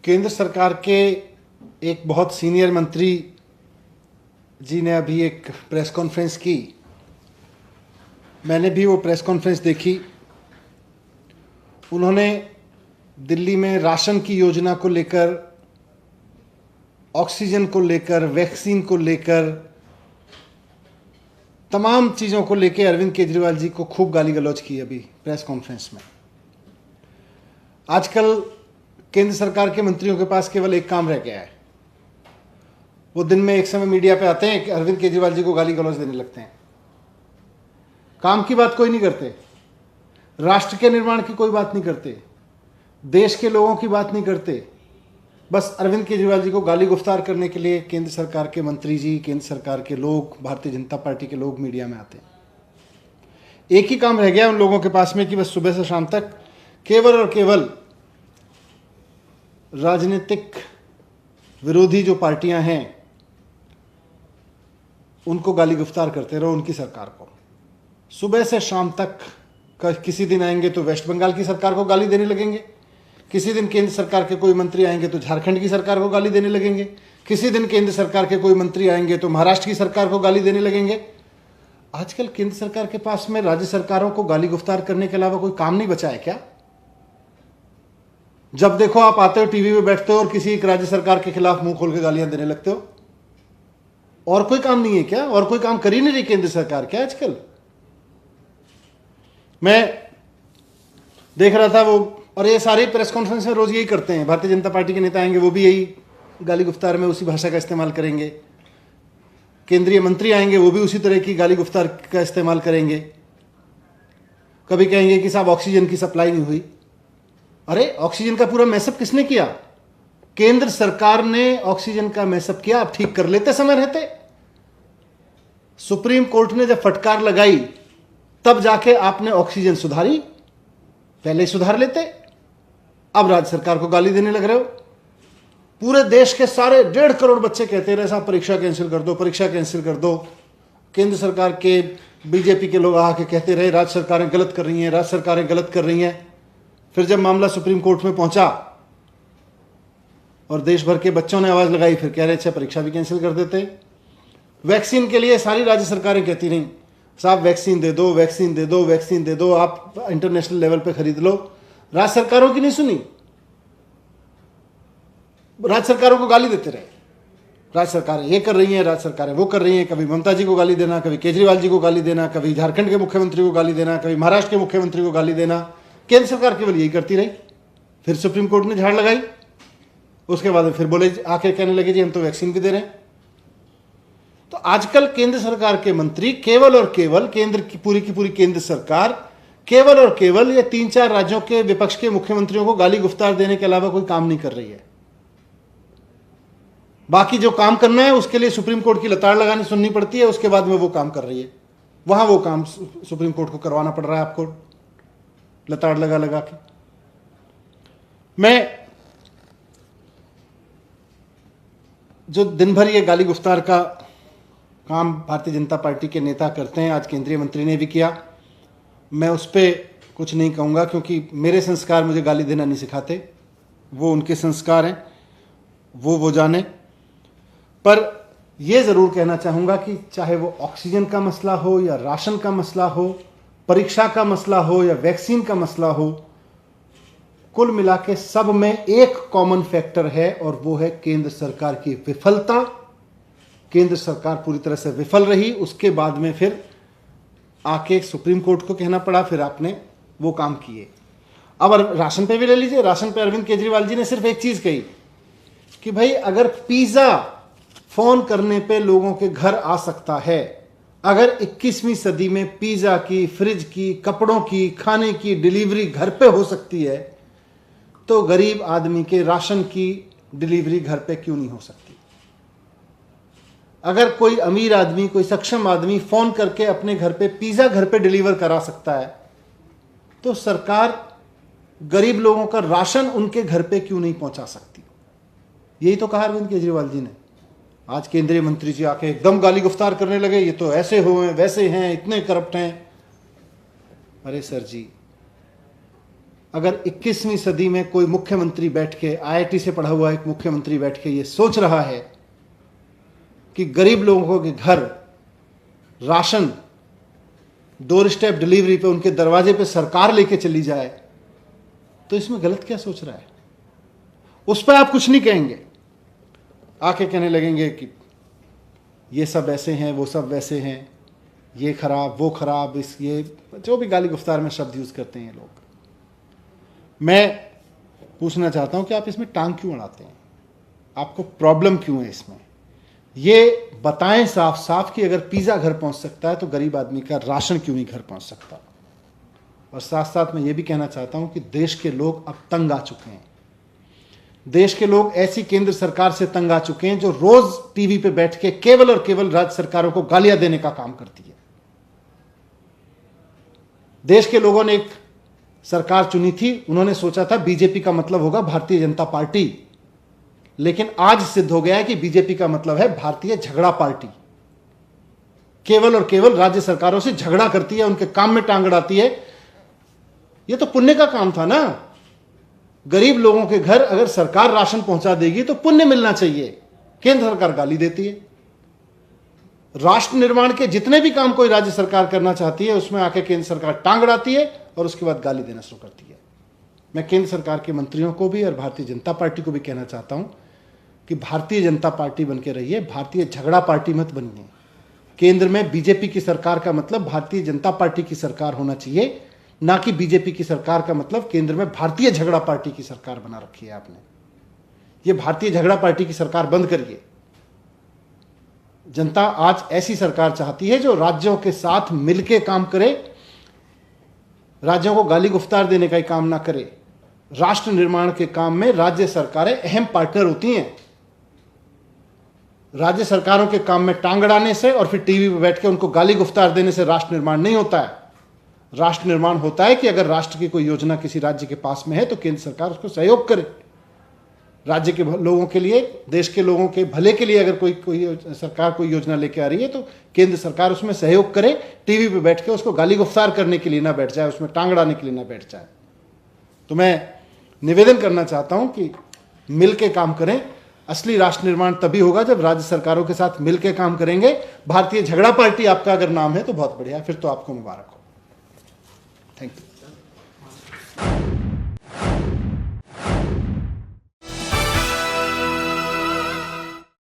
केंद्र सरकार के एक बहुत सीनियर मंत्री जी ने अभी एक प्रेस कॉन्फ्रेंस की। मैंने भी वो प्रेस कॉन्फ्रेंस देखी। उन्होंने दिल्ली में राशन की योजना को लेकर, ऑक्सीजन को लेकर, वैक्सीन को लेकर, तमाम चीज़ों को लेकर अरविंद केजरीवाल जी को खूब गाली गलौज की अभी प्रेस कॉन्फ्रेंस में। आजकल केंद्र सरकार के मंत्रियों के पास केवल एक काम रह गया है। वो दिन में एक समय मीडिया पे आते हैं कि अरविंद केजरीवाल जी को गाली गलौज देने लगते हैं। काम की बात कोई नहीं करते, राष्ट्र के निर्माण की कोई बात नहीं करते, देश के लोगों की बात नहीं करते। बस अरविंद केजरीवाल जी को गाली गुफ्तार करने के लिए केंद्र सरकार के मंत्री जी, केंद्र सरकार के लोग, भारतीय जनता पार्टी के लोग मीडिया में आते हैं। एक ही काम रह गया उन लोगों के पास में कि बस सुबह से शाम तक केवल और केवल राजनीतिक विरोधी जो पार्टियां हैं उनको गाली गुफ्तार करते रहो, उनकी सरकार को। सुबह से शाम तक किसी दिन आएंगे तो वेस्ट बंगाल की सरकार को गाली देने लगेंगे, किसी दिन केंद्र सरकार के कोई मंत्री आएंगे तो झारखंड की सरकार को गाली देने लगेंगे, किसी दिन केंद्र सरकार के कोई मंत्री आएंगे तो महाराष्ट्र की सरकार को गाली देने लगेंगे। आजकल केंद्र सरकार के पास में राज्य सरकारों को गाली गुफ्तार करने के अलावा कोई काम नहीं बचा है क्या? जब देखो आप आते हो, टीवी में बैठते हो और किसी एक राज्य सरकार के खिलाफ मुंह खोल के गालियां देने लगते हो। और कोई काम नहीं है क्या? और कोई काम कर ही नहीं रही केंद्र सरकार क्या आजकल? मैं देख रहा था वो, और ये सारी प्रेस कॉन्फ्रेंस में रोज यही करते हैं। भारतीय जनता पार्टी के नेता आएंगे वो भी यही गाली गुफ्तार में उसी भाषा का इस्तेमाल करेंगे, केंद्रीय मंत्री आएंगे वो भी उसी तरह की गाली गुफ्तार का इस्तेमाल करेंगे। कभी कहेंगे कि साहब ऑक्सीजन की सप्लाई नहीं हुई। अरे ऑक्सीजन का पूरा मैसअप किसने किया? केंद्र सरकार ने ऑक्सीजन का मैसअप किया। आप ठीक कर लेते समय रहते। सुप्रीम कोर्ट ने जब फटकार लगाई तब जाके आपने ऑक्सीजन सुधारी, पहले सुधार लेते। अब राज्य सरकार को गाली देने लग रहे हो। पूरे देश के सारे 1.5 करोड़ बच्चे कहते रहे साहब परीक्षा कैंसिल कर दो, परीक्षा कैंसिल कर दो। केंद्र सरकार के बीजेपी के लोग आके कहते रहे राज्य सरकारें गलत कर रही हैं, राज्य सरकारें गलत कर रही हैं। फिर जब मामला सुप्रीम कोर्ट में पहुंचा और देश भर के बच्चों ने आवाज लगाई, फिर कह रहे अच्छा परीक्षा भी कैंसिल कर देते। वैक्सीन के लिए सारी राज्य सरकारें कहती रहीं साहब वैक्सीन दे दो, वैक्सीन दे दो, वैक्सीन दे दो, आप इंटरनेशनल लेवल पे खरीद लो। राज्य सरकारों की नहीं सुनी, राज्य सरकारों को गाली देते रहे। राज्य सरकारें ये कर रही हैं, राज्य सरकारें वो कर रही हैं। कभी ममता जी को गाली देना, कभी केजरीवाल जी को गाली देना, कभी झारखंड के मुख्यमंत्री को गाली देना, कभी महाराष्ट्र के मुख्यमंत्री को गाली देना। केंद्र सरकार केवल यही करती रही। फिर सुप्रीम कोर्ट ने झाड़ लगाई, उसके बाद फिर बोले आके कहने लगे जी हम तो वैक्सीन भी दे रहे हैं। तो आजकल केंद्र सरकार के मंत्री केवल और केवल, केंद्र की पूरी केंद्र सरकार केवल और केवल ये 3-4 राज्यों के विपक्ष के मुख्यमंत्रियों को गाली गुफ्तार देने के अलावा कोई काम नहीं कर रही है। बाकी जो काम करना है उसके लिए सुप्रीम कोर्ट की लताड़ लगानी सुननी पड़ती है, उसके बाद में वो काम कर रही है। वहां वो काम सुप्रीम कोर्ट को करवाना पड़ रहा है आपको लताड़ लगा लगा के। मैं जो दिन भर ये गाली गुफ्तार का काम भारतीय जनता पार्टी के नेता करते हैं, आज केंद्रीय मंत्री ने भी किया। मैं उस पर कुछ नहीं कहूँगा क्योंकि मेरे संस्कार मुझे गाली देना नहीं सिखाते, वो उनके संस्कार हैं, वो जाने। पर यह ज़रूर कहना चाहूँगा कि चाहे वो ऑक्सीजन का मसला हो या राशन का मसला हो, परीक्षा का मसला हो या वैक्सीन का मसला हो, कुल मिला के सब में एक कॉमन फैक्टर है और वो है केंद्र सरकार की विफलता। केंद्र सरकार पूरी तरह से विफल रही, उसके बाद में फिर आके सुप्रीम कोर्ट को कहना पड़ा, फिर आपने वो काम किए। अब राशन पे भी ले लीजिए। राशन पे अरविंद केजरीवाल जी ने सिर्फ एक चीज कही कि भाई अगर पिज्जा फोन करने पे लोगों के घर आ सकता है, अगर 21वीं सदी में पिज्जा की, फ्रिज की, कपड़ों की, खाने की डिलीवरी घर पे हो सकती है, तो गरीब आदमी के राशन की डिलीवरी घर पे क्यों नहीं हो सकती? अगर कोई अमीर आदमी, कोई सक्षम आदमी फोन करके अपने घर पे पिज्जा घर पे डिलीवर करा सकता है, तो सरकार गरीब लोगों का राशन उनके घर पे क्यों नहीं पहुंचा सकती? यही तो कहा अरविंद केजरीवाल जी ने। आज केंद्रीय मंत्री जी आके एकदम गाली गुफ्तार करने लगे, ये तो ऐसे हुए, वैसे हैं, इतने करप्ट हैं। अरे सर जी, अगर 21वीं सदी में कोई मुख्यमंत्री बैठ के, आईआईटी से पढ़ा हुआ एक मुख्यमंत्री बैठ के ये सोच रहा है कि गरीब लोगों के घर राशन डोर स्टेप डिलीवरी पे, उनके दरवाजे पे सरकार लेके चली जाए, तो इसमें गलत क्या सोच रहा है? उस पर आप कुछ नहीं कहेंगे, आके कहने लगेंगे कि ये सब ऐसे हैं, वो सब वैसे हैं, ये खराब, वो खराब, इस ये जो भी गाली गुफ्तार में शब्द यूज करते हैं लोग। मैं पूछना चाहता हूं कि आप इसमें टांग क्यों अड़ाते हैं? आपको प्रॉब्लम क्यों है इसमें? ये बताएं साफ साफ कि अगर पिज्जा घर पहुंच सकता है तो गरीब आदमी का राशन क्यों नहीं घर पहुंच सकता? और साथ साथ मैं ये भी कहना चाहता हूं कि देश के लोग अब तंग आ चुके हैं। देश के लोग ऐसी केंद्र सरकार से तंग आ चुके हैं जो रोज टीवी पे बैठ के केवल और केवल राज्य सरकारों को गालियां देने का काम करती है। देश के लोगों ने एक सरकार चुनी थी, उन्होंने सोचा था बीजेपी का मतलब होगा भारतीय जनता पार्टी, लेकिन आज सिद्ध हो गया है कि बीजेपी का मतलब है भारतीय झगड़ा पार्टी। केवल और केवल राज्य सरकारों से झगड़ा करती है, उनके काम में टांग अड़ाती है। यह तो पुण्य का काम था ना। गरीब लोगों के घर अगर सरकार राशन पहुंचा देगी तो पुण्य मिलना चाहिए। केंद्र सरकार गाली देती है। राष्ट्र निर्माण के जितने भी काम कोई राज्य सरकार करना चाहती है उसमें आके केंद्र सरकार टांग अड़ाती है और उसके बाद गाली देना शुरू करती है। मैं केंद्र सरकार के मंत्रियों को भी और भारतीय जनता पार्टी को भी कहना चाहता हूं कि भारतीय जनता पार्टी बन के रहिए, भारतीय झगड़ा पार्टी मत बनिए। केंद्र में बीजेपी की सरकार का मतलब भारतीय जनता पार्टी की सरकार होना चाहिए, ना कि बीजेपी की सरकार का मतलब केंद्र में भारतीय झगड़ा पार्टी की सरकार बना रखी है आपने। ये भारतीय झगड़ा पार्टी की सरकार बंद करिए। जनता आज ऐसी सरकार चाहती है जो राज्यों के साथ मिलकर काम करे, राज्यों को गाली गुफ्तार देने का ही काम ना करे। राष्ट्र निर्माण के काम में राज्य सरकारें अहम पार्टनर होती हैं। राज्य सरकारों के काम में टांग अड़ाने से और फिर टीवी पर बैठ के उनको गाली गुफ्तार देने से राष्ट्र निर्माण नहीं होता है। राष्ट्र निर्माण होता है कि अगर राष्ट्र की कोई योजना किसी राज्य के पास में है तो केंद्र सरकार उसको सहयोग करे। राज्य के लोगों के लिए, देश के लोगों के भले के लिए अगर कोई सरकार कोई योजना लेके आ रही है तो केंद्र सरकार उसमें सहयोग करे। टीवी पे बैठ के उसको गाली गुफ्तार करने के लिए ना बैठ जाए, उसमें टांग अड़ाने के लिए ना बैठ जाए। तो मैं निवेदन करना चाहता हूं कि मिल के काम करें। असली राष्ट्र निर्माण तभी होगा जब राज्य सरकारों के साथ मिल के काम करेंगे। भारतीय झगड़ा पार्टी आपका अगर नाम है तो बहुत बढ़िया, फिर तो आपको मुबारक हो। Thank you.